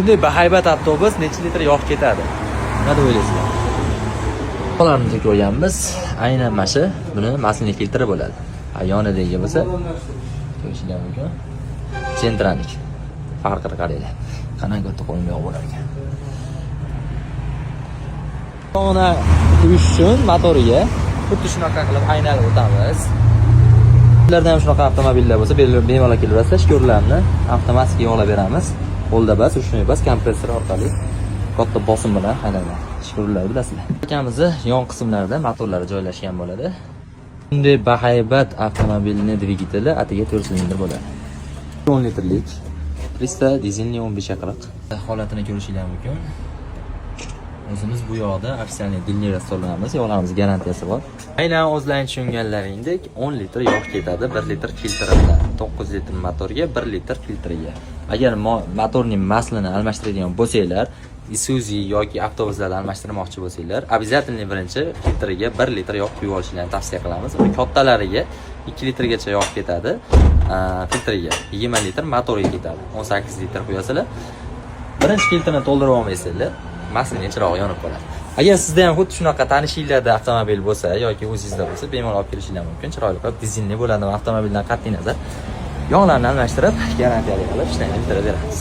Shunday bahaybat avtobus necha litr yog' ketadi? Nima deb o'ylaysizlar? Qo'larni ko'rganmiz. Aynan mana shu buni maslin filtri bo'ladi. Yonidagi bo'lsa ko'rishingiz mumkin. Centranik. Farqini qaranglar. Qanaqa katta qo'yma bo'lar ekan. Ona quyish uchun motoriga xuddi shunaqa qilib aynalib o'tamiz. Sizlarda ham shunaqa avtomobillar bo'lsa, bemalol kelaverasiz, shkorlarni avtomatik yog'lab beramiz. Qo'lda bas, ushunday bas, kompressor orqali katta bosim bilan aylanadi. Shkorlar bilasizlar. Akamizni yon qismlarida motorlari joylashgan bo'ladi. Bunday bahaybat avtomobilning dvigateli atiga 4 silindr bo'ladi. 10 litrlik Krista dizelli 15 chaqiriq holatini ko'rishingiz mumkin. O'zimiz bu yoqda ofitsialniy dilni restoranimiz, yog'larimiz garantiyasi bor. Aynan o'zlaring tushunganlaringdek 10 litr yog' ketadi 1 litr filtri bilan. 9 litr motorga 1 litr filtriga. Agar motorning maslini almashtiradigan bo'lsanglar, Isuzu yoki avtobuslarda almashtirmoqchi bo'lsanglar, обязательно birinchi filtriga 1 litr yog' quyib olishingizni tavsiya qilamiz. Kattalariga 2 litrgacha yog' ketadi, filtriga 20 litr motoriga ketadi. 18 litr quyasizlar. Birinchi filtrni to'ldirib olmaysizlar, maslin chirog'i yonib qoladi. Agar sizda ham xuddi shunaqa tanishinglarda avtomobil bo'lsa yoki o'zingizda bo'lsa, bemalol olib kelishingiz mumkin. Chiroyli qilib dizelli bo'ladi, avtomobildan qat'iy nazar yog'larni almashtirib, garantiyali qilib ishlayni bitirib beramiz.